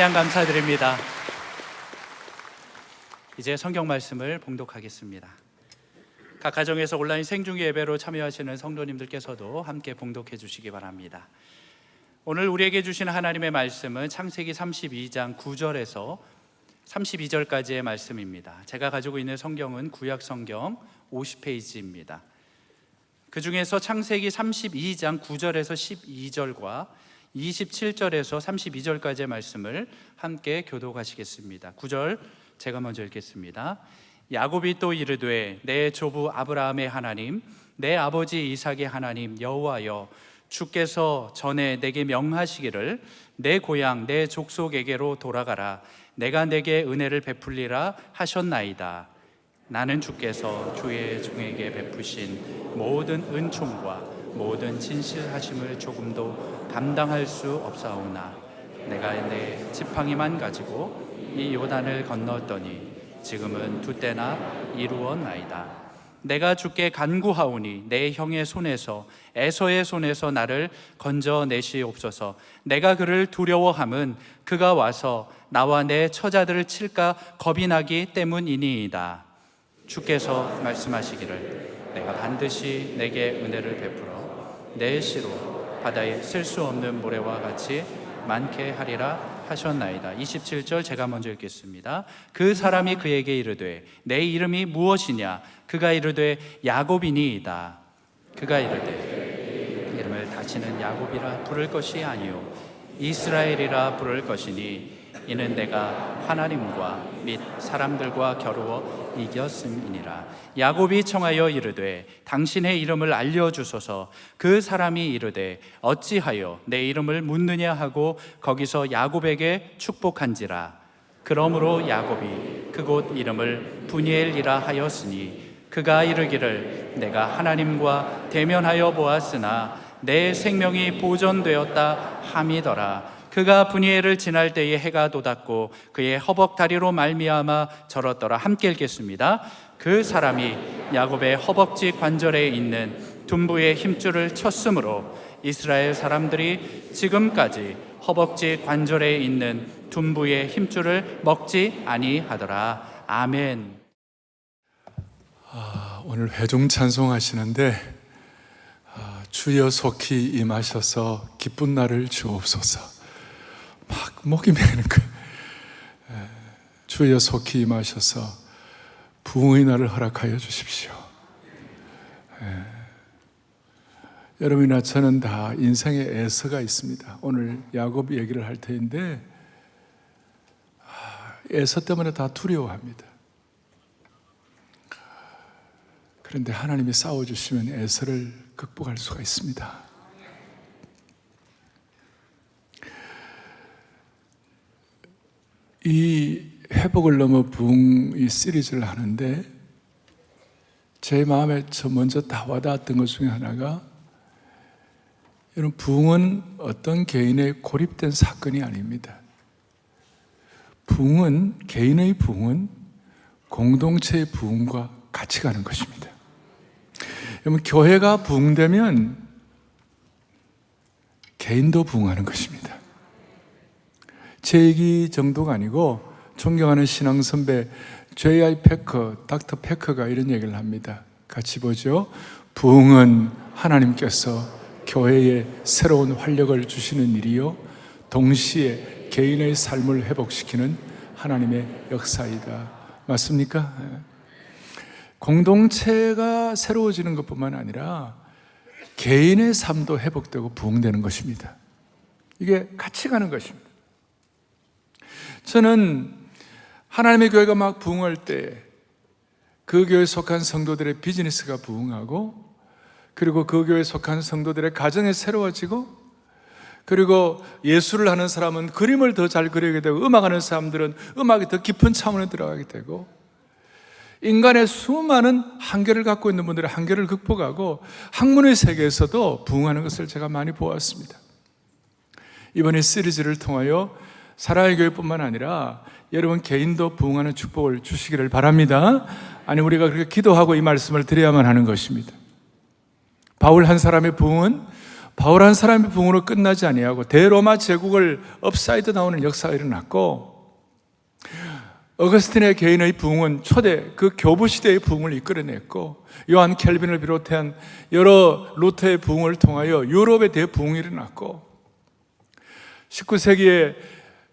찬양 감사드립니다. 이제 성경 말씀을 봉독하겠습니다. 각 가정에서 온라인 생중계 예배로 참여하시는 성도님들께서도 함께 봉독해 주시기 바랍니다. 오늘 우리에게 주신 하나님의 말씀은 창세기 32장 9절에서 32절까지의 말씀입니다. 제가 가지고 있는 성경은 구약 성경 50페이지입니다. 그 중에서 창세기 32장 9절에서 12절과 27절에서 32절까지의 말씀을 함께 교독하시겠습니다. 9절 제가 먼저 읽겠습니다. 야곱이 또 이르되 내 조부 아브라함의 하나님, 내 아버지 이삭의 하나님 여호와여, 주께서 전에 내게 명하시기를 내 고향 내 족속에게로 돌아가라, 내가 내게 은혜를 베풀리라 하셨나이다. 나는 주께서 주의 종에게 베푸신 모든 은총과 모든 진실하심을 조금도 감당할 수 없사오나 내가 내 지팡이만 가지고 이 요단을 건넜더니 지금은 두 때나 이루었나이다. 내가 주께 간구하오니 내 형의 손에서 에서의 손에서 나를 건져내시옵소서. 내가 그를 두려워함은 그가 와서 나와 내 처자들을 칠까 겁이 나기 때문이니이다. 주께서 말씀하시기를 내가 반드시 내게 은혜를 베풀어 내 씨로 바다에 셀 수 없는 모래와 같이 많게 하리라 하셨나이다. 27절 제가 먼저 읽겠습니다. 그 사람이 그에게 이르되 내 이름이 무엇이냐? 그가 이르되 야곱이니이다. 그가 이르되 이름을 다시는 야곱이라 부를 것이 아니요 이스라엘이라 부를 것이니 이는 내가 하나님과 및 사람들과 겨루어 이겼음이니라. 야곱이 청하여 이르되 당신의 이름을 알려주소서. 그 사람이 이르되 어찌하여 내 이름을 묻느냐 하고 거기서 야곱에게 축복한지라. 그러므로 야곱이 그곳 이름을 브니엘이라 하였으니 그가 이르기를 내가 하나님과 대면하여 보았으나 내 생명이 보존되었다 함이더라. 그가 브니엘을 지날 때에 해가 돋았고 그의 허벅다리로 말미암아 절었더라. 함께 읽겠습니다. 그 사람이 야곱의 허벅지 관절에 있는 둔부의 힘줄을 쳤으므로 이스라엘 사람들이 지금까지 허벅지 관절에 있는 둔부의 힘줄을 먹지 아니하더라. 아멘. 오늘 회중 찬송하시는데 주여 속히 임하셔서 기쁜 날을 주옵소서. 막 목이 메는 거예요. 주여 속히 임하셔서 부흥의 날을 허락하여 주십시오. 여러분이나 저는 다 인생에 에서가 있습니다. 오늘 야곱 얘기를 할 터인데 에서 때문에 다 두려워합니다. 그런데 하나님이 싸워주시면 에서를 극복할 수가 있습니다. 이 회복을 넘어 부흥 이 시리즈를 하는데 제 마음에 먼저 다 와닿았던 것 중에 하나가, 여러분, 부흥은 어떤 개인의 고립된 사건이 아닙니다. 부흥은, 개인의 부흥은 공동체의 부흥과 같이 가는 것입니다. 여러분, 교회가 부흥되면 개인도 부흥하는 것입니다. 제 얘기 정도가 아니고 존경하는 신앙 선배 J.I. 패커, 닥터 패커가 이런 얘기를 합니다. 같이 보죠. 부흥은 하나님께서 교회에 새로운 활력을 주시는 일이요 동시에 개인의 삶을 회복시키는 하나님의 역사이다. 맞습니까? 공동체가 새로워지는 것뿐만 아니라 개인의 삶도 회복되고 부흥되는 것입니다. 이게 같이 가는 것입니다. 저는 하나님의 교회가 막 부흥할 때 그 교회에 속한 성도들의 비즈니스가 부흥하고, 그리고 그 교회에 속한 성도들의 가정이 새로워지고, 그리고 예술을 하는 사람은 그림을 더 잘 그리게 되고, 음악하는 사람들은 음악이 더 깊은 차원에 들어가게 되고, 인간의 수많은 한계를 갖고 있는 분들의 한계를 극복하고 학문의 세계에서도 부흥하는 것을 제가 많이 보았습니다. 이번 이 시리즈를 통하여 사랑의 교회뿐만 아니라 여러분 개인도 부흥하는 축복을 주시기를 바랍니다. 아니, 우리가 그렇게 기도하고 이 말씀을 드려야만 하는 것입니다. 바울 한 사람의 부흥은 바울 한 사람의 부흥으로 끝나지 아니하고 대로마 제국을 업사이드 나오는 역사가 일어났고, 어거스틴의 개인의 부흥은 초대 그 교부 시대의 부흥을 이끌어냈고, 요한 켈빈을 비롯한 여러 루터의 부흥을 통하여 유럽의 대부흥이 일어났고, 19세기에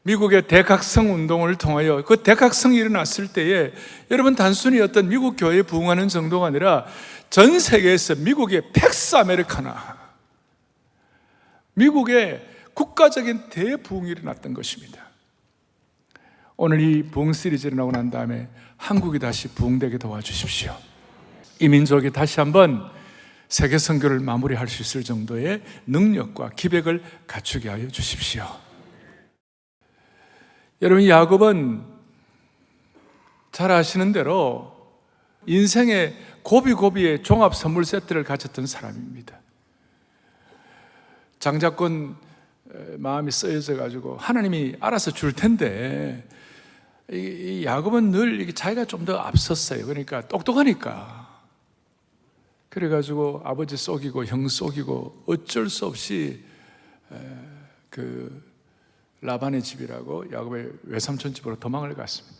미국의 대각성 운동을 통하여 그 대각성이 일어났을 때에 여러분 단순히 어떤 미국 교회에 부흥하는 정도가 아니라 전 세계에서 미국의 팩스 아메리카나, 미국의 국가적인 대부흥이 일어났던 것입니다. 오늘 이 부흥 시리즈를 나고 난 다음에 한국이 다시 부흥되게 도와주십시오. 이 민족이 다시 한번 세계 선교를 마무리할 수 있을 정도의 능력과 기백을 갖추게 하여 주십시오. 여러분, 야곱은 잘 아시는 대로 인생의 고비고비의 종합 선물 세트를 가졌던 사람입니다. 장자권 마음이 쓰여져 가지고 하나님이 알아서 줄 텐데, 이 야곱은 늘 자기가 좀 더 앞섰어요. 그러니까 똑똑하니까. 그래가지고 아버지 속이고 형 속이고 어쩔 수 없이 그 라반의 집이라고 야곱의 외삼촌 집으로 도망을 갔습니다.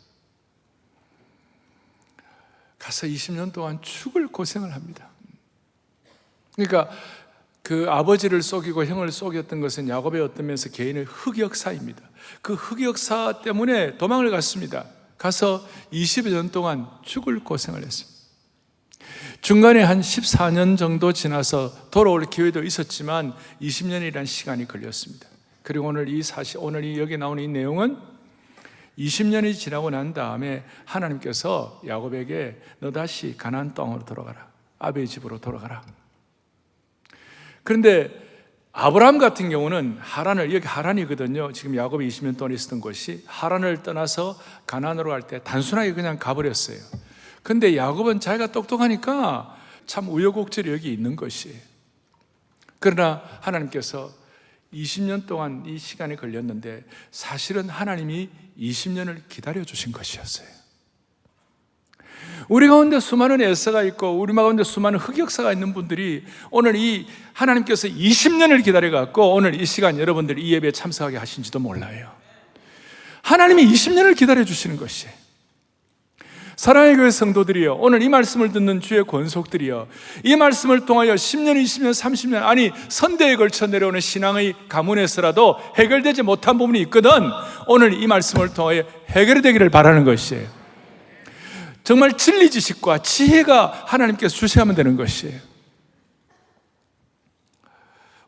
가서 20년 동안 죽을 고생을 합니다. 그러니까 그 아버지를 속이고 형을 속였던 것은 야곱의 어떤 면에서 개인의 흑역사입니다. 그 흑역사 때문에 도망을 갔습니다. 가서 20여 년 동안 죽을 고생을 했습니다. 중간에 한 14년 정도 지나서 돌아올 기회도 있었지만 20년이라는 시간이 걸렸습니다. 그리고 오늘 여기 나오는 이 내용은 20년이 지나고 난 다음에 하나님께서 야곱에게 너 다시 가나안 땅으로 돌아가라. 아버지 집으로 돌아가라. 그런데 아브라함 같은 경우는 여기 하란이거든요. 지금 야곱이 20년 동안 있었던 곳이 하란을 떠나서 가나안으로 갈 때 단순하게 그냥 가버렸어요. 근데 야곱은 자기가 똑똑하니까 참 우여곡절이 여기 있는 것이에요. 그러나 하나님께서 20년 동안 이 시간이 걸렸는데 사실은 하나님이 20년을 기다려 주신 것이었어요. 우리 가운데 수많은 에서가 있고 우리 가운데 수많은 흑역사가 있는 분들이 오늘 이 하나님께서 20년을 기다려 갖고 오늘 이 시간 여러분들 이 예배에 참석하게 하신지도 몰라요. 하나님이 20년을 기다려 주시는 것이에요. 사랑의 교회 성도들이여, 오늘 이 말씀을 듣는 주의 권속들이여, 이 말씀을 통하여 10년, 20년, 30년, 아니 선대에 걸쳐 내려오는 신앙의 가문에서라도 해결되지 못한 부분이 있거든 오늘 이 말씀을 통하여 해결이 되기를 바라는 것이에요. 정말 진리 지식과 지혜가 하나님께서 주셔야만 되는 것이에요.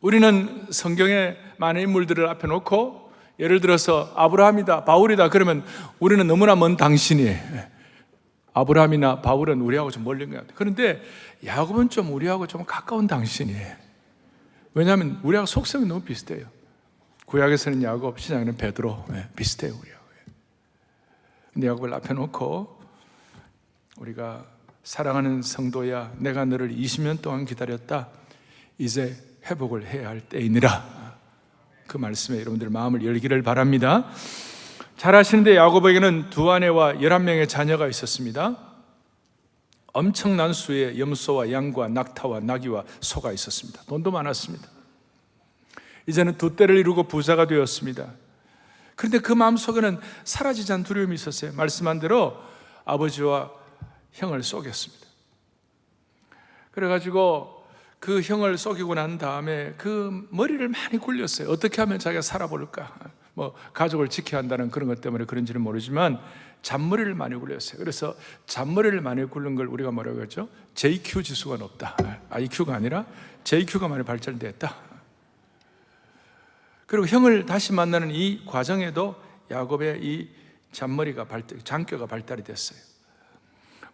우리는 성경에 많은 인물들을 앞에 놓고 예를 들어서 아브라함이다, 바울이다 그러면 우리는 너무나 먼 당신이에요. 아브라함이나 바울은 우리하고 좀 멀린 것 같아요. 그런데 야곱은 좀 우리하고 좀 가까운 당신이에요. 왜냐하면 우리하고 속성이 너무 비슷해요. 구약에서는 야곱, 신약에는 베드로, 비슷해요 우리하고. 근데 야곱을 앞에 놓고 우리가 사랑하는 성도야, 내가 너를 20년 동안 기다렸다. 이제 회복을 해야 할 때이니라. 그 말씀에 여러분들 마음을 열기를 바랍니다. 잘 아시는데 야곱에게는 두 아내와 11명의 자녀가 있었습니다. 엄청난 수의 염소와 양과 낙타와 나귀와 소가 있었습니다. 돈도 많았습니다. 이제는 두 떼를 이루고 부자가 되었습니다. 그런데 그 마음속에는 사라지지 않은 두려움이 있었어요. 말씀한 대로 아버지와 형을 속였습니다. 그래가지고 그 형을 속이고 난 다음에 그 머리를 많이 굴렸어요. 어떻게 하면 자기가 살아볼까? 뭐 가족을 지켜야 한다는 그런 것 때문에 그런지는 모르지만 잔머리를 많이 굴렸어요. 그래서 잔머리를 많이 굴른 걸 우리가 뭐라고 했죠? JQ 지수가 높다. IQ가 아니라 JQ가 많이 발달됐다. 그리고 형을 다시 만나는 이 과정에도 야곱의 이 장뼈가 발달이 됐어요.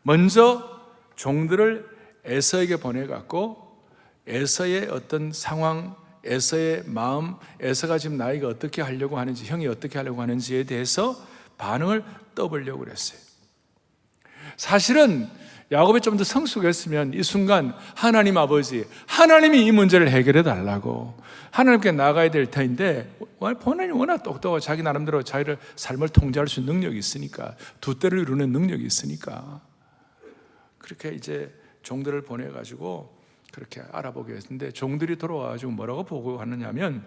먼저 종들을 에서에게 보내갖고 에서의 어떤 상황, 에서의 마음, 에서가 지금 나이가 어떻게 하려고 하는지, 형이 어떻게 하려고 하는지에 대해서 반응을 떠보려고 그랬어요. 사실은 야곱이 좀 더 성숙했으면 이 순간 하나님 아버지, 하나님이 이 문제를 해결해 달라고 하나님께 나가야 될 터인데, 본인이 워낙 똑똑하고 자기 나름대로 자기를 삶을 통제할 수 있는 능력이 있으니까, 두 떼를 이루는 능력이 있으니까 그렇게 이제 종들을 보내가지고 그렇게 알아보게 했는데 종들이 돌아와가지고 뭐라고 보고하느냐면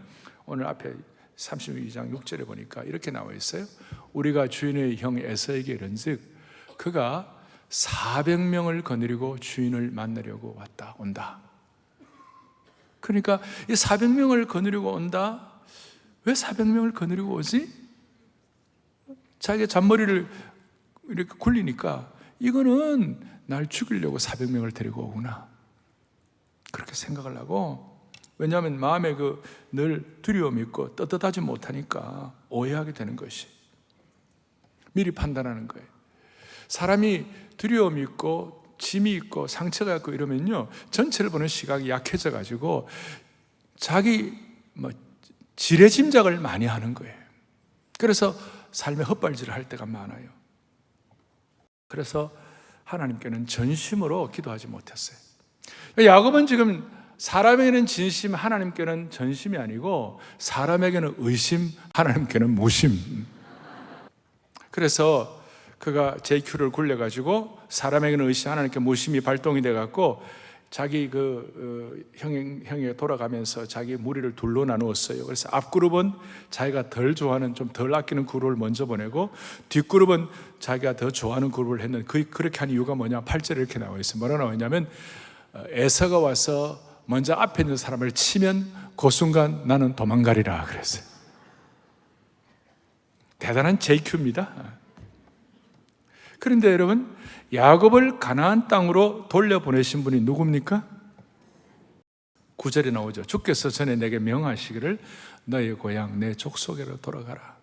오늘 앞에 32장 6절에 보니까 이렇게 나와 있어요. 우리가 주인의 형 에서에게 이른즉 그가 400명을 거느리고 주인을 만나려고 온다. 그러니까 이 400명을 거느리고 온다. 왜 400명을 거느리고 오지? 자기가 잔머리를 이렇게 굴리니까 이거는 날 죽이려고 400명을 데리고 오구나, 그렇게 생각을 하고, 왜냐하면 마음에 늘 두려움이 있고 떳떳하지 못하니까 오해하게 되는 것이, 미리 판단하는 거예요. 사람이 두려움이 있고 짐이 있고 상처가 있고 이러면요, 전체를 보는 시각이 약해져 가지고 자기 지레 짐작을 많이 하는 거예요. 그래서 삶의 헛발질을 할 때가 많아요. 그래서 하나님께는 전심으로 기도하지 못했어요. 야곱은 지금 사람에게는 진심, 하나님께는 전심이 아니고 사람에게는 의심, 하나님께는 무심. 그래서 그가 JQ를 굴려가지고 사람에게는 의심, 하나님께 무심이 발동이 돼갖고 자기 형에 돌아가면서 자기 무리를 둘로 나누었어요. 그래서 앞그룹은 자기가 덜 좋아하는, 좀 덜 아끼는 그룹을 먼저 보내고 뒷그룹은 자기가 더 좋아하는 그룹을 했는데, 그렇게 한 이유가 뭐냐? 8절에 이렇게 나와 있어요. 뭐라 나와 있냐면 에서가 와서 먼저 앞에 있는 사람을 치면 그 순간 나는 도망가리라 그랬어요. 대단한 JQ입니다. 그런데 여러분, 야곱을 가나안 땅으로 돌려보내신 분이 누굽니까? 9절에 나오죠. 주께서 전에 내게 명하시기를 너의 고향 내 족속에로 돌아가라.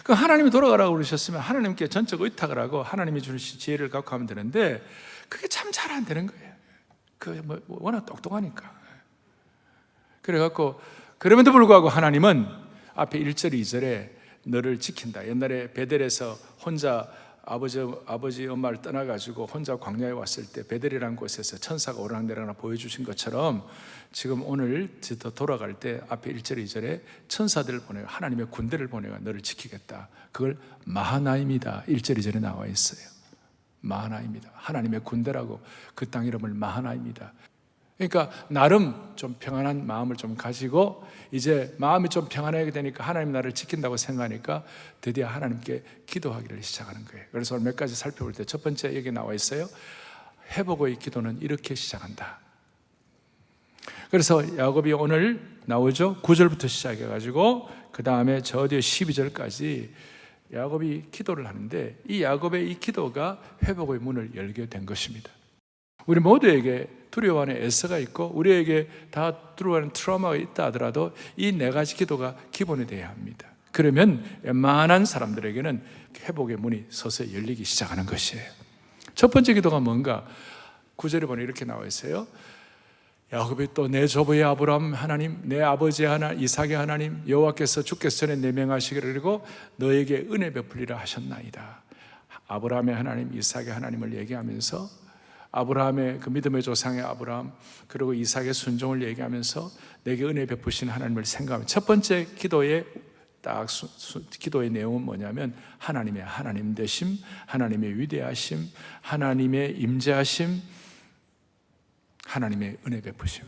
그 하나님이 돌아가라고 그러셨으면 하나님께 전적 의탁을 하고 하나님이 주신 지혜를 갖고 하면 되는데 그게 참 잘 안 되는 거예요. 워낙 똑똑하니까. 그래갖고 그럼에도 불구하고 하나님은 앞에 1절 2절에 너를 지킨다. 옛날에 베델에서 혼자 아버지 엄마를 떠나가지고 혼자 광야에 왔을 때 베델이라는 곳에서 천사가 오르락내리락 보여주신 것처럼 지금 오늘 돌아갈 때 앞에 1절 2절에 천사들을 보내고 하나님의 군대를 보내가 너를 지키겠다. 그걸 마하나임이다 1절 2절에 나와 있어요. 마하나임이다. 하나님의 군대라고 그 땅 이름을 마하나임이다. 그러니까 나름 좀 평안한 마음을 좀 가지고 이제 마음이 좀 평안하게 되니까 하나님 나를 지킨다고 생각하니까 드디어 하나님께 기도하기를 시작하는 거예요. 그래서 오늘 몇 가지 살펴볼 때 첫 번째 여기 나와 있어요. 회복의 기도는 이렇게 시작한다. 그래서 야곱이 오늘 나오죠. 9절부터 시작해가지고 그 다음에 저 뒤에 12절까지 야곱이 기도를 하는데 이 야곱의 이 기도가 회복의 문을 열게 된 것입니다. 우리 모두에게 두려워하는 에서가 있고 우리에게 다 두려워하는 트라우마가 있다 하더라도 이 네 가지 기도가 기본이 되어야 합니다. 그러면 웬만한 사람들에게는 회복의 문이 서서히 열리기 시작하는 것이에요. 첫 번째 기도가 뭔가? 9절에 보니 이렇게 나와 있어요. 야곱이 또 내 조부의 아브라함 하나님, 내 아버지의 하나님, 이삭의 하나님 여호와께서 주께서 전에 내 명하시기를 그리고 너에게 은혜 베풀리라 하셨나이다. 아브라함의 하나님, 이삭의 하나님을 얘기하면서 아브라함의 그 믿음의 조상의 아브라함 그리고 이삭의 순종을 얘기하면서 내게 은혜 베푸신 하나님을 생각하면 첫 번째 기도의 기도의 내용은 뭐냐면 하나님의 하나님 되심, 하나님의 위대하심, 하나님의 임재하심, 하나님의 은혜 베푸심.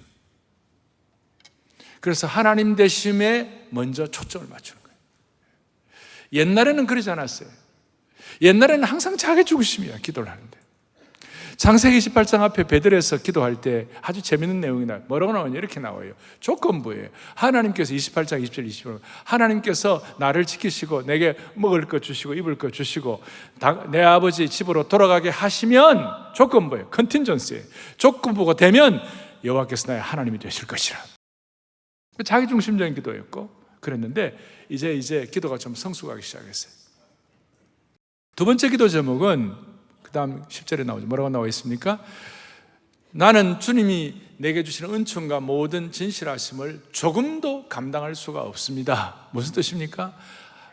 그래서 하나님 되심에 먼저 초점을 맞추는 거예요. 옛날에는 그러지 않았어요. 옛날에는 항상 자기 중심이야 기도를 하는데. 창세기 28장 앞에 베들에서 기도할 때 아주 재밌는 내용이 나와요. 뭐라고 나오냐? 이렇게 나와요. 조건부예요. 하나님께서 28장 20절 21절 하나님께서 나를 지키시고 내게 먹을 것 주시고 입을 것 주시고 내 아버지 집으로 돌아가게 하시면 조건부예요. 컨틴전스예요. 조건부가 되면 여호와께서 나의 하나님이 되실 것이라. 자기 중심적인 기도였고 그랬는데 이제 기도가 좀 성숙하기 시작했어요. 두 번째 기도 제목은 그 다음 10절에 나오죠. 뭐라고 나와 있습니까? 나는 주님이 내게 주시는 은총과 모든 진실하심을 조금도 감당할 수가 없습니다. 무슨 뜻입니까?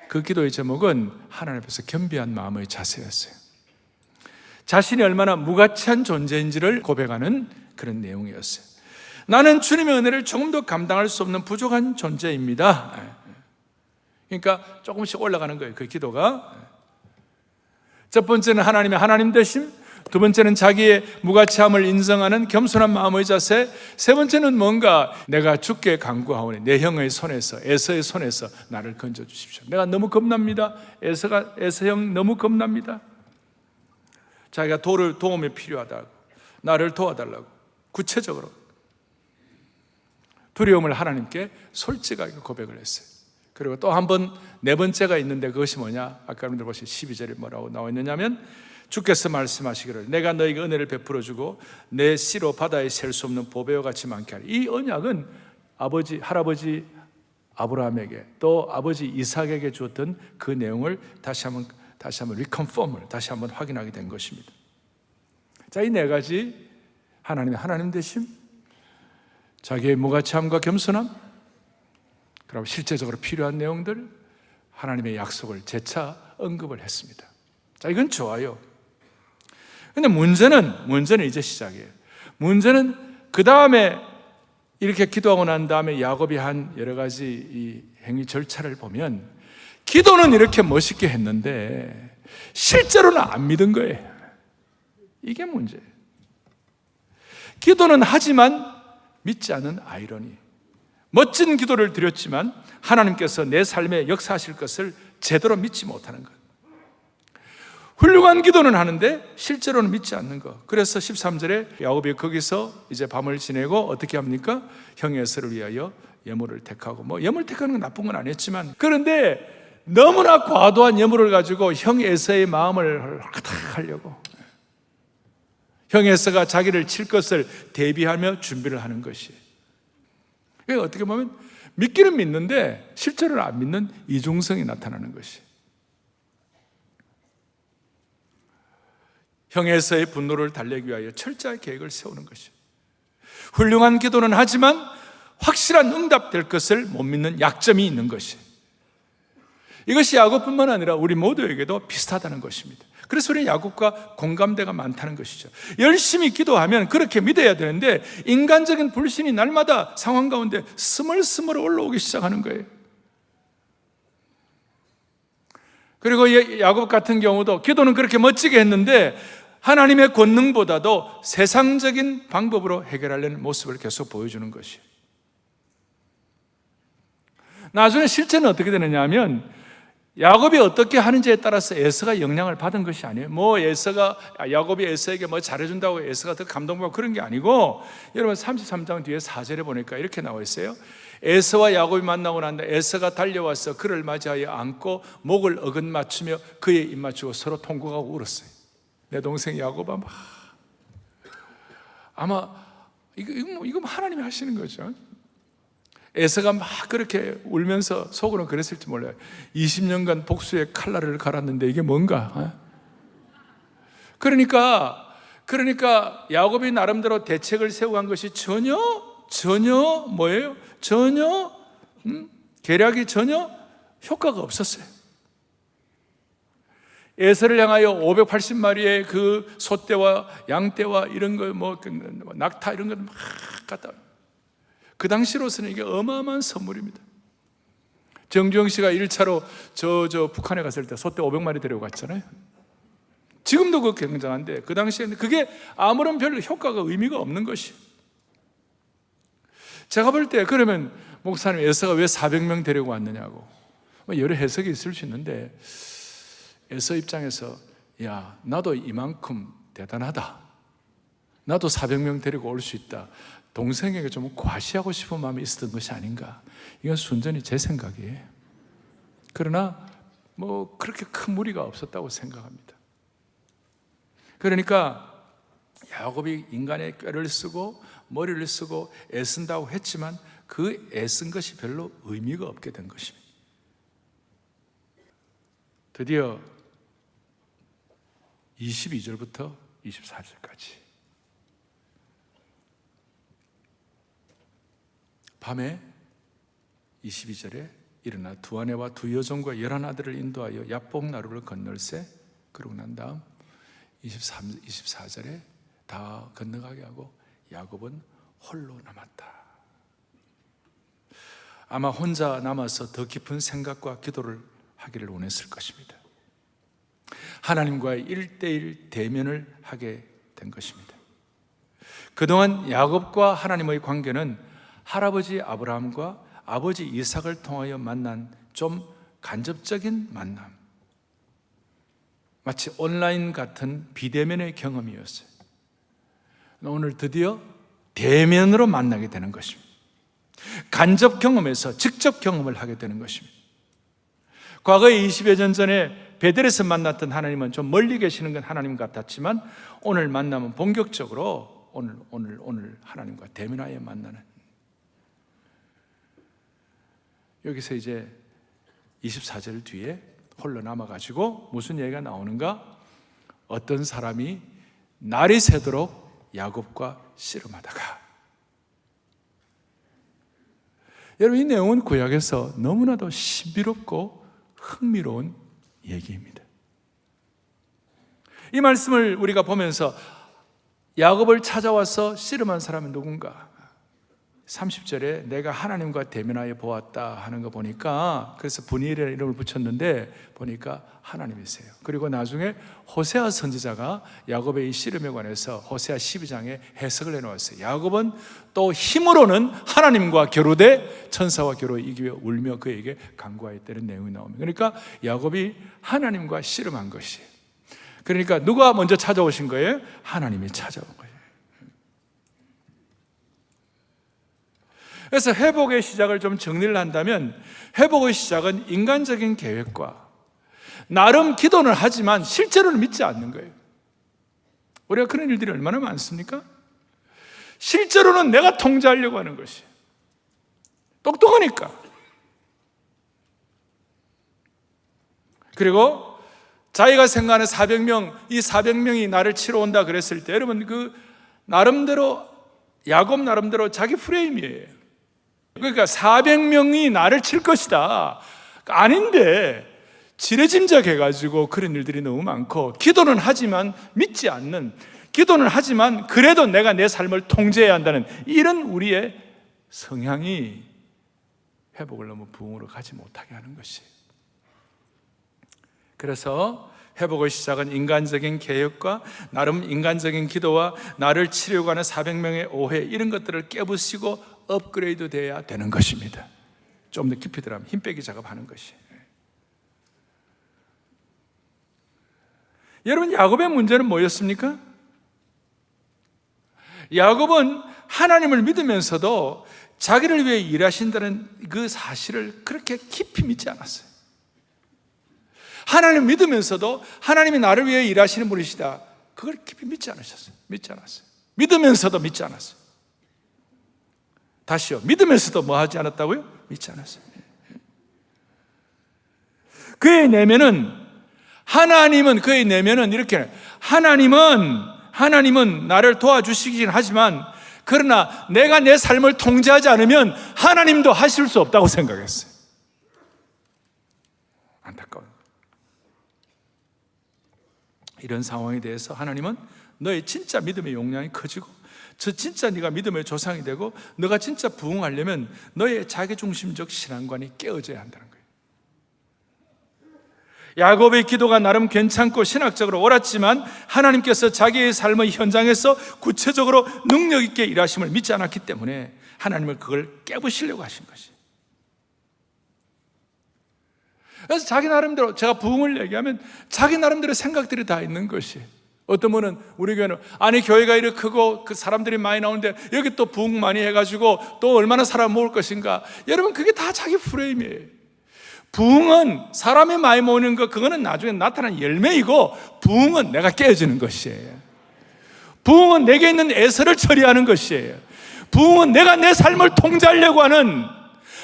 그 기도의 제목은 하나님 앞에서 겸비한 마음의 자세였어요. 자신이 얼마나 무가치한 존재인지를 고백하는 그런 내용이었어요. 나는 주님의 은혜를 조금도 감당할 수 없는 부족한 존재입니다. 그러니까 조금씩 올라가는 거예요. 그 기도가. 첫 번째는 하나님의 하나님 되심, 두 번째는 자기의 무가치함을 인정하는 겸손한 마음의 자세. 세 번째는 뭔가 내가 죽게 간구하오니 내 형의 손에서, 에서의 손에서 나를 건져 주십시오. 내가 너무 겁납니다. 에서 형 너무 겁납니다. 자기가 도움이 필요하다고, 나를 도와달라고 구체적으로 두려움을 하나님께 솔직하게 고백을 했어요. 그리고 또 한 번, 네 번째가 있는데 그것이 뭐냐? 아까 여러분들 보신 12절에 뭐라고 나와 있느냐면, 주께서 말씀하시기를 내가 너에게 은혜를 베풀어 주고 내 씨로 바다에 셀 수 없는 보배와 같이 많게 하리. 이 언약은 할아버지 아브라함에게 또 아버지 이삭에게 주었던 그 내용을 다시 한번 리컨펌을 다시 한번 확인하게 된 것입니다. 자, 이 네 가지 하나님 되심, 자기의 무가치함과 겸손함, 그리고 실제적으로 필요한 내용들, 하나님의 약속을 재차 언급을 했습니다. 자, 이건 좋아요. 근데 문제는 이제 시작이에요. 문제는 그 다음에 이렇게 기도하고 난 다음에 야곱이 한 여러 가지 이 행위 절차를 보면, 기도는 이렇게 멋있게 했는데 실제로는 안 믿은 거예요. 이게 문제예요. 기도는 하지만 믿지 않는 아이러니. 멋진 기도를 드렸지만 하나님께서 내 삶에 역사하실 것을 제대로 믿지 못하는 것. 훌륭한 기도는 하는데 실제로는 믿지 않는 것. 그래서 13절에 야곱이 거기서 이제 밤을 지내고 어떻게 합니까? 형 에서를 위하여 예물을 택하고, 예물 택하는 건 나쁜 건 아니었지만, 그런데 너무나 과도한 예물을 가지고 형 에서의 마음을 하려고, 형 에서가 자기를 칠 것을 대비하며 준비를 하는 것이에요. 그러니까 어떻게 보면 믿기는 믿는데 실제로는 안 믿는 이중성이 나타나는 것이에요. 형에서의 분노를 달래기 위하여 철저히 계획을 세우는 것이에요. 훌륭한 기도는 하지만 확실한 응답될 것을 못 믿는 약점이 있는 것이에요. 이것이 야곱뿐만 아니라 우리 모두에게도 비슷하다는 것입니다. 그래서 우리는 야곱과 공감대가 많다는 것이죠. 열심히 기도하면 그렇게 믿어야 되는데 인간적인 불신이 날마다 상황 가운데 스멀스멀 올라오기 시작하는 거예요. 그리고 야곱 같은 경우도 기도는 그렇게 멋지게 했는데 하나님의 권능보다도 세상적인 방법으로 해결하려는 모습을 계속 보여주는 것이에요. 나중에 실제는 어떻게 되느냐 하면, 야곱이 어떻게 하는지에 따라서 에서가 영향을 받은 것이 아니에요. 야곱이 에서에게 잘해준다고 에서가 더 감동받고 그런 게 아니고, 여러분 33장 뒤에 4절에 보니까 이렇게 나와 있어요. 에서와 야곱이 만나고 난 뒤에 에서가 달려와서 그를 맞이하여 안고 목을 어긋맞추며 그의 입 맞추고 서로 통곡하고 울었어요. 내 동생 야곱아, 아마 이거 하나님이 하시는 거죠. 에서가 막 그렇게 울면서 속으로 그랬을지 몰라요. 20년간 복수의 칼날을 갈았는데 이게 뭔가? 그러니까 야곱이 나름대로 대책을 세우고 한 것이 전혀 뭐예요? 계략이 전혀 효과가 없었어요. 에서를 향하여 580마리의 그 소떼와 양떼와 이런 거, 낙타 이런 걸 막 갖다, 그 당시로서는 이게 어마어마한 선물입니다. 정주영 씨가 1차로 저 북한에 갔을 때 소떼 500마리 데리고 갔잖아요. 지금도 그거 굉장한데 그 당시에는 그게 아무런 별로 효과가 의미가 없는 것이. 제가 볼 때 그러면 목사님 에서가 왜 400명 데리고 왔느냐고 여러 해석이 있을 수 있는데, 에서 입장에서 야, 나도 이만큼 대단하다, 나도 400명 데리고 올 수 있다, 동생에게 좀 과시하고 싶은 마음이 있었던 것이 아닌가. 이건 순전히 제 생각이에요. 그러나 그렇게 큰 무리가 없었다고 생각합니다. 그러니까 야곱이 인간의 꾀를 쓰고 머리를 쓰고 애쓴다고 했지만 그 애쓴 것이 별로 의미가 없게 된 것입니다. 드디어 22절부터 24절까지 밤에 22절에 일어나 두 아내와 두 여종과 11아들을 인도하여 야복나루를 건널세. 그러고 난 다음 24절에 다 건너가게 하고 야곱은 홀로 남았다. 아마 혼자 남아서 더 깊은 생각과 기도를 하기를 원했을 것입니다. 하나님과의 1대1 대면을 하게 된 것입니다. 그동안 야곱과 하나님의 관계는 할아버지 아브라함과 아버지 이삭을 통하여 만난 좀 간접적인 만남, 마치 온라인 같은 비대면의 경험이었어요. 오늘 드디어 대면으로 만나게 되는 것입니다. 간접 경험에서 직접 경험을 하게 되는 것입니다. 과거에 20여 년 전에 베델에서 만났던 하나님은 좀 멀리 계시는 건 하나님 같았지만, 오늘 만나면 본격적으로 오늘 하나님과 대면하여 만나는, 여기서 이제 24절 뒤에 홀로 남아가지고 무슨 얘기가 나오는가? 어떤 사람이 날이 새도록 야곱과 씨름하다가. 여러분, 이 내용은 구약에서 너무나도 신비롭고 흥미로운 얘기입니다. 이 말씀을 우리가 보면서 야곱을 찾아와서 씨름한 사람은 누군가? 30절에 내가 하나님과 대면하여 보았다 하는 거 보니까, 그래서 분이엘이라는 이름을 붙였는데 보니까 하나님이세요. 그리고 나중에 호세아 선지자가 야곱의 이 씨름에 관해서 호세아 12장에 해석을 해놓았어요. 야곱은 또 힘으로는 하나님과 겨루되 천사와 겨루 이기며 울며 그에게 간구하였다는 내용이 나옵니다. 그러니까 야곱이 하나님과 씨름한 것이에요. 그러니까 누가 먼저 찾아오신 거예요? 하나님이 찾아온 거예요. 그래서 회복의 시작을 좀 정리를 한다면, 회복의 시작은 인간적인 계획과 나름 기도는 하지만 실제로는 믿지 않는 거예요. 우리가 그런 일들이 얼마나 많습니까? 실제로는 내가 통제하려고 하는 것이 똑똑하니까. 그리고 자기가 생각하는 400명, 이 400명이 나를 치러 온다 그랬을 때, 여러분, 그 나름대로, 야곱 나름대로 자기 프레임이에요. 그러니까 400명이 나를 칠 것이다, 아닌데 지레짐작해가지고 그런 일들이 너무 많고, 기도는 하지만 믿지 않는, 기도는 하지만 그래도 내가 내 삶을 통제해야 한다는 이런 우리의 성향이 회복을 너무 부흥으로 가지 못하게 하는 것이에요. 그래서 회복의 시작은 인간적인 계획과 나름 인간적인 기도와 나를 치려고 하는 400명의 오해, 이런 것들을 깨부시고 업그레이드 돼야 되는 것입니다. 좀 더 깊이 들어가면 힘 빼기 작업하는 것이. 여러분, 야곱의 문제는 뭐였습니까? 야곱은 하나님을 믿으면서도 자기를 위해 일하신다는 그 사실을 그렇게 깊이 믿지 않았어요. 하나님을 믿으면서도 하나님이 나를 위해 일하시는 분이시다, 그걸 깊이 믿지 않으셨어요. 믿지 않았어요. 믿으면서도 믿지 않았어요. 다시요, 믿으면서도 뭐 하지 않았다고요? 믿지 않았어요. 그의 내면은, 하나님은 그의 내면은 이렇게, 하나님은 나를 도와주시긴 하지만, 그러나 내가 내 삶을 통제하지 않으면 하나님도 하실 수 없다고 생각했어요. 안타까워요. 이런 상황에 대해서 하나님은 너의 진짜 믿음의 용량이 커지고, 저 진짜 네가 믿음의 조상이 되고, 너가 진짜 부흥하려면 너의 자기중심적 신앙관이 깨어져야 한다는 거예요. 야곱의 기도가 나름 괜찮고 신학적으로 옳았지만, 하나님께서 자기의 삶의 현장에서 구체적으로 능력 있게 일하심을 믿지 않았기 때문에 하나님을 그걸 깨부시려고 하신 것이에요. 그래서 자기 나름대로, 제가 부흥을 얘기하면 자기 나름대로 생각들이 다 있는 것이에요. 어떤 분은 우리 교회는, 아니 교회가 이렇게 크고 그 사람들이 많이 나오는데 여기 또 부흥 많이 해가지고 또 얼마나 사람 모을 것인가. 여러분, 그게 다 자기 프레임이에요. 부흥은 사람이 많이 모이는 것, 그거는 나중에 나타난 열매이고, 부흥은 내가 깨어지는 것이에요. 부흥은 내게 있는 애서를 처리하는 것이에요. 부흥은 내가 내 삶을 통제하려고 하는,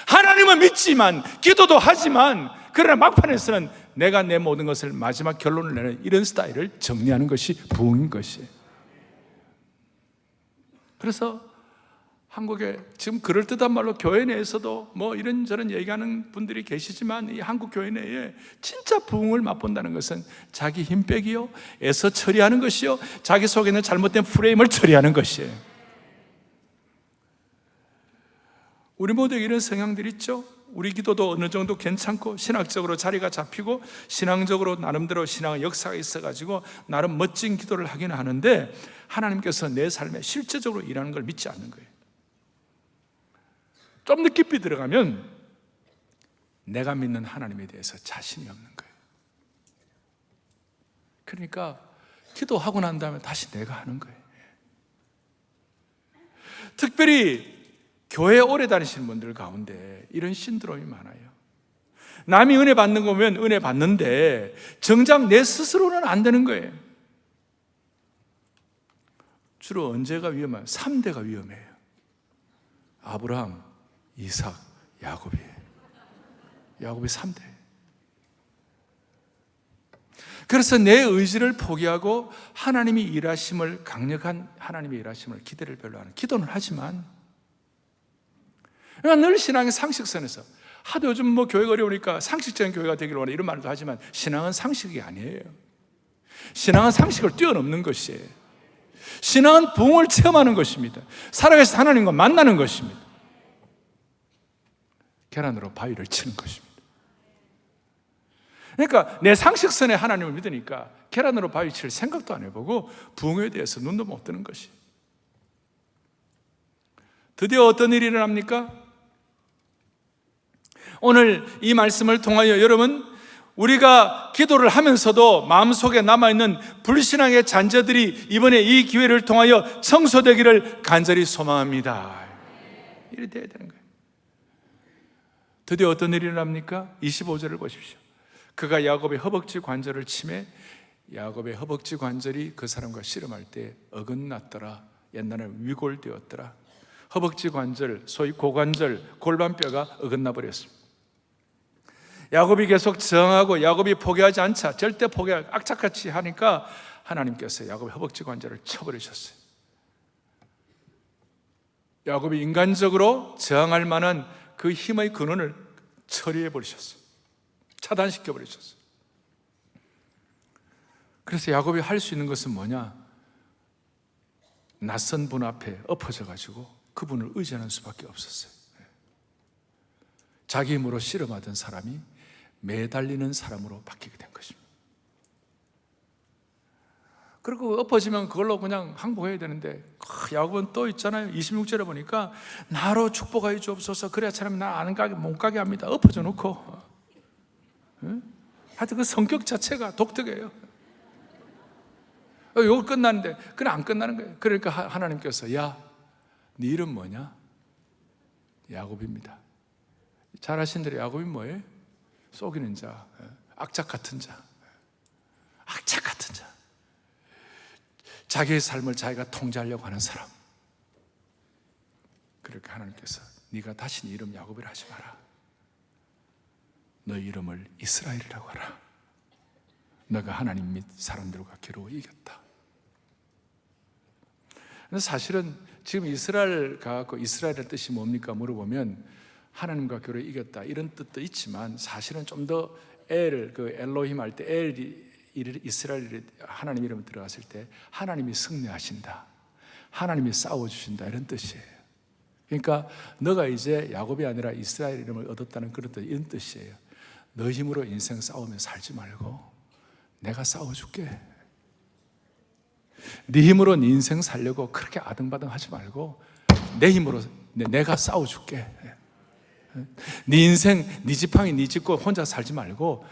하나님은 믿지만 기도도 하지만, 그러나 막판에서는 내가 내 모든 것을 마지막 결론을 내는 이런 스타일을 정리하는 것이 부흥인 것이에요. 그래서 한국에 지금 그럴듯한 말로 교회 내에서도 뭐 이런저런 얘기하는 분들이 계시지만, 이 한국 교회 내에 진짜 부흥을 맛본다는 것은 자기 힘 빼기요, 애써 처리하는 것이요, 자기 속에 있는 잘못된 프레임을 처리하는 것이에요. 우리 모두에게 이런 성향들이 있죠. 우리 기도도 어느 정도 괜찮고 신학적으로 자리가 잡히고 신앙적으로 나름대로 신앙의 역사가 있어가지고 나름 멋진 기도를 하긴 하는데 하나님께서 내 삶에 실제적으로 일하는 걸 믿지 않는 거예요. 좀 더 깊이 들어가면 내가 믿는 하나님에 대해서 자신이 없는 거예요. 그러니까 기도하고 난 다음에 다시 내가 하는 거예요. 특별히 교회 오래 다니시는 분들 가운데 이런 신드롬이 많아요. 남이 은혜 받는 거 보면 은혜 받는데 정작 내 스스로는 안 되는 거예요. 주로 언제가 위험해요? 3대가 위험해요. 아브라함, 이삭, 야곱이에요. 야곱이 3대. 그래서 내 의지를 포기하고 하나님이 일하심을, 강력한 하나님의 일하심을 기대를 별로 안 해요. 기도는 하지만 그러니까 늘 신앙의 상식선에서 하도 요즘 뭐 교회가 어려우니까 상식적인 교회가 되기를 원해 이런 말도 하지만 신앙은 상식이 아니에요. 신앙은 상식을 뛰어넘는 것이에요. 신앙은 부흥을 체험하는 것입니다. 살아계신 하나님과 만나는 것입니다. 계란으로 바위를 치는 것입니다. 그러니까 내 상식선에 하나님을 믿으니까 계란으로 바위 칠 생각도 안 해보고 부흥에 대해서 눈도 못 뜨는 것이. 드디어 어떤 일이 일어납니까? 오늘 이 말씀을 통하여 여러분, 우리가 기도를 하면서도 마음속에 남아있는 불신앙의 잔재들이 이번에 이 기회를 통하여 청소되기를 간절히 소망합니다. 이렇게 돼야 되는 거예요. 드디어 어떤 일이 일어납니까? 25절을 보십시오. 그가 야곱의 허벅지 관절을 치매 야곱의 허벅지 관절이 그 사람과 씨름할 때 어긋났더라. 옛날에 위골되었더라. 허벅지 관절, 소위 고관절, 골반뼈가 어긋나 버렸습니다. 야곱이 계속 저항하고 야곱이 포기하지 않자, 절대 포기하지 악착같이 하니까 하나님께서 야곱의 허벅지 관절을 쳐버리셨어요. 야곱이 인간적으로 저항할 만한 그 힘의 근원을 처리해 버리셨어요. 차단시켜 버리셨어요. 그래서 야곱이 할 수 있는 것은 뭐냐? 낯선 분 앞에 엎어져 가지고 그분을 의지하는 수밖에 없었어요. 자기 힘으로 씨름하던 사람이 매달리는 사람으로 바뀌게 된 것입니다. 그리고 엎어지면 그걸로 그냥 항복해야 되는데 야곱은 또 있잖아요. 26절에 보니까 나로 축복하여 주옵소서. 그래야 사람이 나 안 가게 못 가게 합니다. 엎어져 놓고. 하여튼 그 성격 자체가 독특해요. 이거 끝나는데 그냥 안 끝나는 거예요. 그러니까 하나님께서 야, 네 이름 뭐냐? 야곱입니다. 잘 아신 대로 야곱이 뭐예요? 속이는 자, 악착 같은 자, 악착 같은 자, 자기의 삶을 자기가 통제하려고 하는 사람. 그러니까 하나님께서 네가 다시 네 이름 야곱이라 하지 마라. 너 이름을 이스라엘이라고 하라. 너가 하나님 및 사람들과 겨루어 이겼다. 사실은 지금 이스라엘 가고 이스라엘의 뜻이 뭡니까 물어보면 하나님과 겨루어 이겼다 이런 뜻도 있지만 사실은 좀 더 그 엘로힘 할 때 엘이 이스라엘 하나님 이름 들어갔을 때 하나님이 승리하신다, 하나님이 싸워주신다 이런 뜻이에요. 그러니까 너가 이제 야곱이 아니라 이스라엘 이름을 얻었다는 그런 뜻, 이런 뜻이에요. 너 힘으로 인생 싸우며 살지 말고 내가 싸워줄게. 네 힘으로 네 인생 살려고 그렇게 아등바등 하지 말고 내 힘으로 내가 싸워줄게. 네 인생, 네 지팡이, 네 짚고 혼자 살지 말고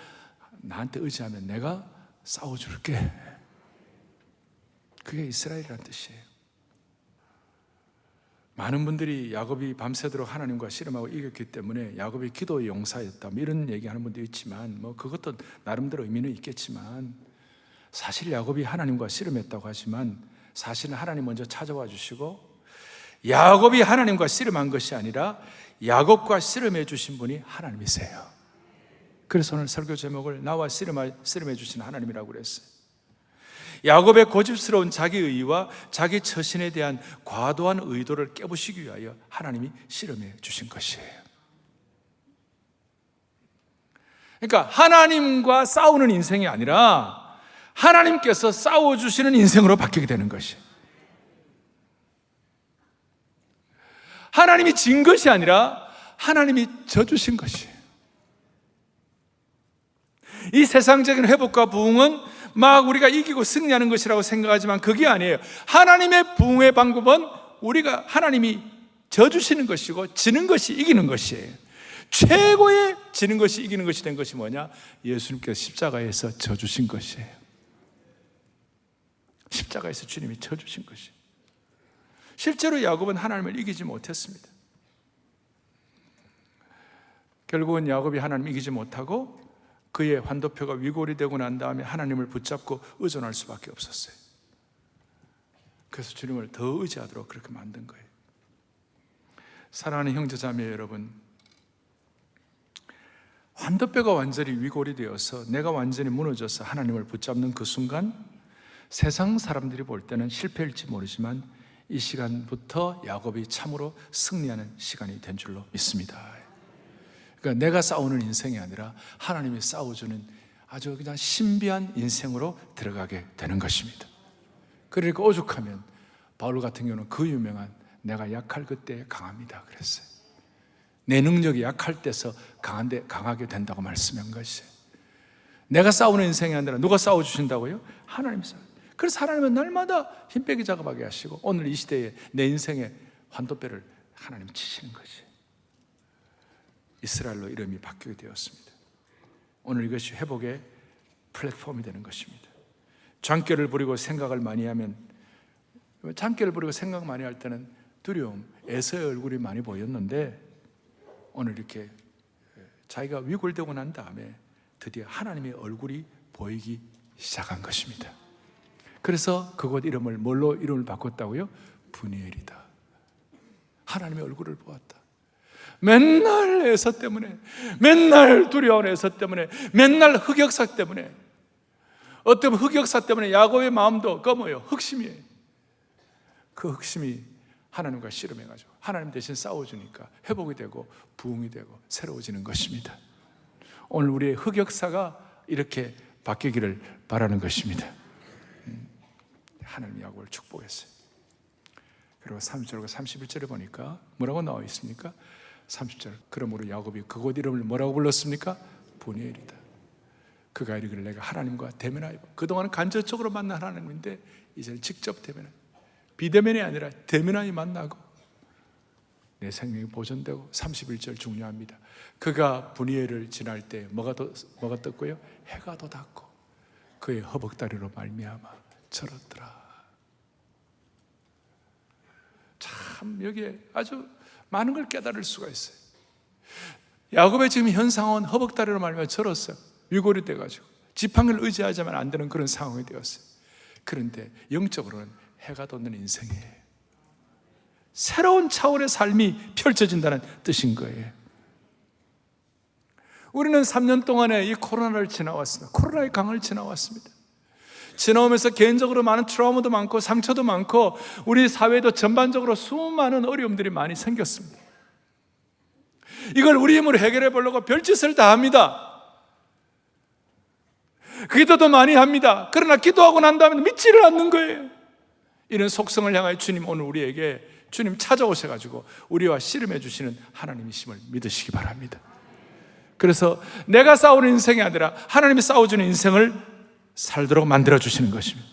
나한테 의지하면 내가 싸워줄게. 그게 이스라엘이라는 뜻이에요. 많은 분들이 야곱이 밤새도록 하나님과 씨름하고 이겼기 때문에 야곱이 기도의 용사였다 이런 얘기하는 분도 있지만 뭐 그것도 나름대로 의미는 있겠지만 사실 야곱이 하나님과 씨름했다고 하지만 사실은 하나님 먼저 찾아와 주시고 야곱이 하나님과 씨름한 것이 아니라 야곱과 씨름해 주신 분이 하나님이세요. 그래서 오늘 설교 제목을 나와 씨름해 주신 하나님이라고 그랬어요. 야곱의 고집스러운 자기의와 자기 처신에 대한 과도한 의도를 깨부시기 위하여 하나님이 씨름해 주신 것이에요. 그러니까 하나님과 싸우는 인생이 아니라 하나님께서 싸워주시는 인생으로 바뀌게 되는 것이에요. 하나님이 진 것이 아니라 하나님이 져주신 것이에요. 이 세상적인 회복과 부흥은 막 우리가 이기고 승리하는 것이라고 생각하지만 그게 아니에요. 하나님의 부흥의 방법은 우리가 하나님이 져주시는 것이고 지는 것이 이기는 것이에요. 최고의 지는 것이 이기는 것이 된 것이 뭐냐? 예수님께서 십자가에서 져주신 것이에요. 십자가에서 주님이 져주신 것이에요. 실제로 야곱은 하나님을 이기지 못했습니다. 결국은 야곱이 하나님을 이기지 못하고 그의 환도표가 위골이 되고 난 다음에 하나님을 붙잡고 의존할 수밖에 없었어요. 그래서 주님을 더 의지하도록 그렇게 만든 거예요. 사랑하는 형제자매 여러분, 환도뼈가 완전히 위골이 되어서 내가 완전히 무너져서 하나님을 붙잡는 그 순간 세상 사람들이 볼 때는 실패일지 모르지만 이 시간부터 야곱이 참으로 승리하는 시간이 된 줄로 믿습니다. 그러니까 내가 싸우는 인생이 아니라 하나님이 싸워주는 아주 그냥 신비한 인생으로 들어가게 되는 것입니다. 그러니까 오죽하면 바울 같은 경우는 그 유명한 내가 약할 그때 강합니다 그랬어요. 내 능력이 약할 때서 강한데 강하게 된다고 말씀한 것이에요. 내가 싸우는 인생이 아니라 누가 싸워주신다고요? 하나님이 싸워요. 그래서 하나님은 날마다 힘 빼기 작업하게 하시고 오늘 이 시대에 내 인생의 환도뼈를 하나님 치시는 것이에요. 이스라엘로 이름이 바뀌게 되었습니다. 오늘 이것이 회복의 플랫폼이 되는 것입니다. 장깨를 부리고 생각을 많이 하면, 장깨를 부리고 생각 많이 할 때는 두려움, 에서의 얼굴이 많이 보였는데 오늘 이렇게 자기가 위골되고 난 다음에 드디어 하나님의 얼굴이 보이기 시작한 것입니다. 그래서 그곳 이름을 뭘로 이름을 바꿨다고요? 브니엘이다. 하나님의 얼굴을 보았다. 맨날 에서 때문에, 맨날 두려운 에서 때문에, 맨날 흑역사 때문에, 어떤 흑역사 때문에 야곱의 마음도 검어요. 흑심이에요. 그 흑심이 하나님과 씨름해가지고 하나님 대신 싸워주니까 회복이 되고 부흥이 되고 새로워지는 것입니다. 오늘 우리의 흑역사가 이렇게 바뀌기를 바라는 것입니다. 하나님 야곱을 축복했어요. 그리고 30절과 31절에 보니까 뭐라고 나와 있습니까? 30절, 그러므로 야곱이 그곳 이름을 뭐라고 불렀습니까? 브니엘이다. 그가 이르기를 내가 하나님과 대면하여, 그동안은 간접적으로 만난 하나님인데 이제는 직접 대면하여, 비대면이 아니라 대면하여 만나고 내 생명이 보존되고. 31절 중요합니다. 그가 브니엘을 지날 때 뭐가 떴고요? 해가 돋았고 그의 허벅다리로 말미암아 절었더라. 참 여기에 아주 많은 걸 깨달을 수가 있어요. 야곱의 지금 현 상황은 허벅다리로 말미암아 절었어요. 위골이 돼가지고 지팡이를 의지하자면 안 되는 그런 상황이 되었어요. 그런데 영적으로는 해가 돋는 인생이에요. 새로운 차원의 삶이 펼쳐진다는 뜻인 거예요. 우리는 3년 동안에 이 코로나를 지나왔습니다. 코로나의 강을 지나왔습니다. 지나오면서 개인적으로 많은 트라우마도 많고 상처도 많고 우리 사회도 전반적으로 수많은 어려움들이 많이 생겼습니다. 이걸 우리 힘으로 해결해 보려고 별짓을 다 합니다. 기도도 많이 합니다. 그러나 기도하고 난 다음에 믿지를 않는 거예요. 이런 속성을 향하여 주님 오늘 우리에게 주님 찾아오셔가지고 우리와 씨름해 주시는 하나님이심을 믿으시기 바랍니다. 그래서 내가 싸우는 인생이 아니라 하나님이 싸워주는 인생을 살도록 만들어주시는 것입니다.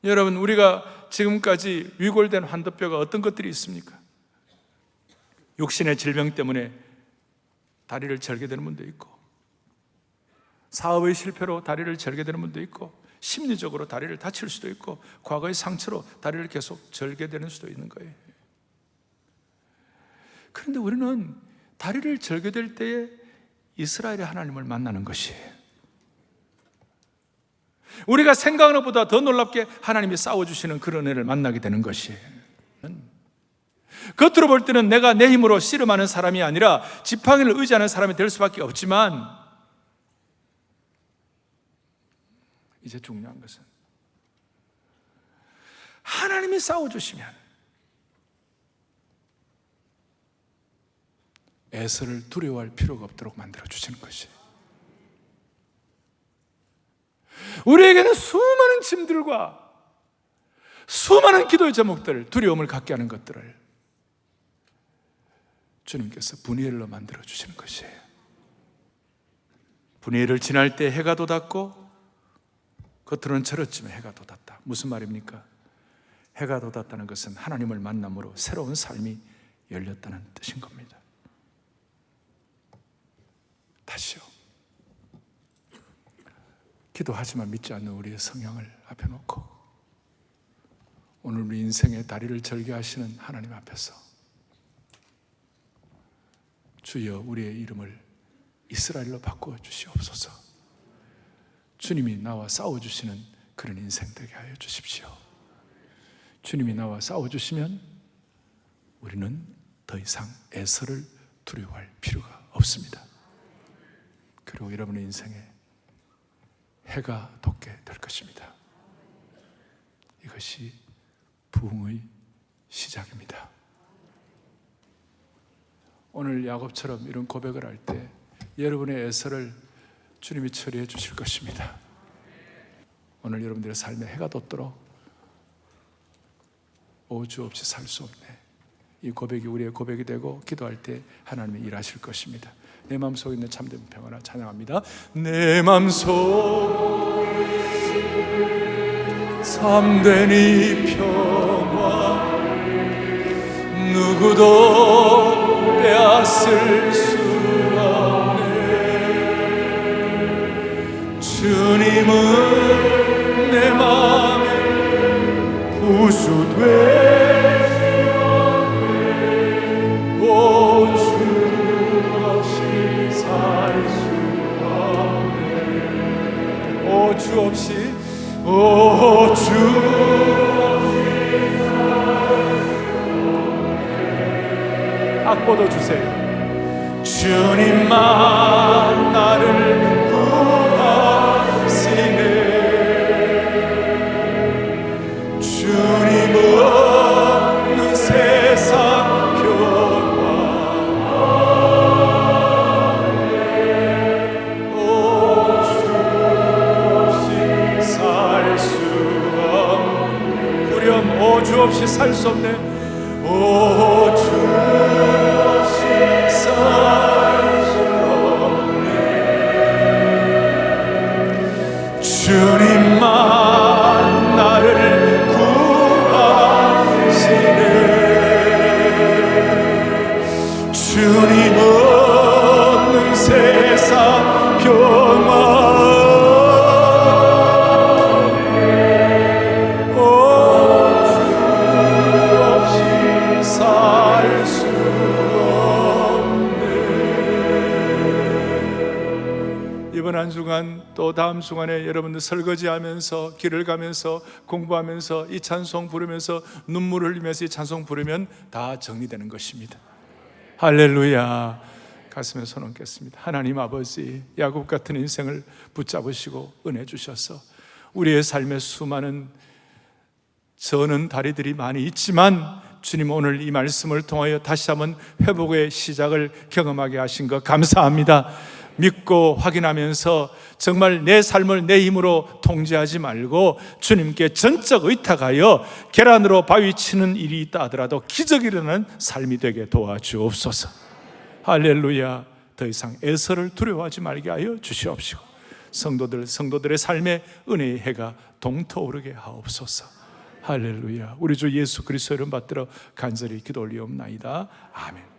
여러분, 우리가 지금까지 위골된 환도뼈가 어떤 것들이 있습니까? 육신의 질병 때문에 다리를 절게 되는 분도 있고, 사업의 실패로 다리를 절게 되는 분도 있고, 심리적으로 다리를 다칠 수도 있고, 과거의 상처로 다리를 계속 절게 되는 수도 있는 거예요. 그런데 우리는 다리를 절게 될 때에 이스라엘의 하나님을 만나는 것이에요. 우리가 생각하는 것보다 더 놀랍게 하나님이 싸워주시는 그런 은혜를 만나게 되는 것이에요. 겉으로 볼 때는 내가 내 힘으로 씨름하는 사람이 아니라 지팡이를 의지하는 사람이 될 수밖에 없지만, 이제 중요한 것은 하나님이 싸워주시면 에서를 두려워할 필요가 없도록 만들어주시는 것이에요. 우리에게는 수많은 짐들과 수많은 기도의 제목들, 두려움을 갖게 하는 것들을 주님께서 분이엘로 만들어 주시는 것이에요. 분이엘을 지날 때 해가 돋았고 겉으로는 저렇지만 해가 돋았다. 무슨 말입니까? 해가 돋았다는 것은 하나님을 만남으로 새로운 삶이 열렸다는 뜻인 겁니다. 다시요. 기도하지만 믿지 않는 우리의 성향을 앞에 놓고 오늘 우리 인생의 다리를 절게 하시는 하나님 앞에서 주여 우리의 이름을 이스라엘로 바꾸어 주시옵소서. 주님이 나와 싸워주시는 그런 인생 되게 하여 주십시오. 주님이 나와 싸워주시면 우리는 더 이상 에서를 두려워할 필요가 없습니다. 그리고 여러분의 인생에 해가 돋게 될 것입니다. 이것이 부흥의 시작입니다. 오늘 야곱처럼 이런 고백을 할 때 여러분의 에서를 주님이 처리해 주실 것입니다. 오늘 여러분들의 삶에 해가 돋도록 오주 없이 살 수 없네. 이 고백이 우리의 고백이 되고 기도할 때 하나님이 일하실 것입니다. 내 마음속에 있는 참된 평안을 찬양합니다. 내 마음속 참된 이 평화 누구도 빼앗을 수 없네. 주님은 내 마음에 구주되시오네. 오 주 없이 살 수 없네. 오 주 없이 오 주 악보도 주세요. 주님만 나를 구하시네. 주님 없는 세상 평안하네. 오 주 없이 살 수 없네. 후렴 오 주 없이 살 수 없네. 오 주 주님만 나를 구하시네. 주님 없는 세상 평안하네. 오 주 없이 살 수 없네. 이번 한 주간 또 다음 주간에 여러분들 설거지하면서 길을 가면서 공부하면서 이 찬송 부르면서 눈물을 흘리면서 이 찬송 부르면 다 정리되는 것입니다. 할렐루야. 가슴에 손 얹겠습니다. 하나님 아버지, 야곱 같은 인생을 붙잡으시고 은혜 주셔서 우리의 삶에 수많은 저는 다리들이 많이 있지만 주님 오늘 이 말씀을 통하여 다시 한번 회복의 시작을 경험하게 하신 것 감사합니다. 믿고 확인하면서 정말 내 삶을 내 힘으로 통제하지 말고 주님께 전적 의탁하여 계란으로 바위 치는 일이 있다 하더라도 기적이 일어나는 삶이 되게 도와주옵소서. 할렐루야. 더 이상 에서를 두려워하지 말게 하여 주시옵시고 성도들의 삶에 은혜의 해가 동터오르게 하옵소서. 할렐루야. 우리 주 예수 그리스도 이름 받들어 간절히 기도 올리옵나이다. 아멘.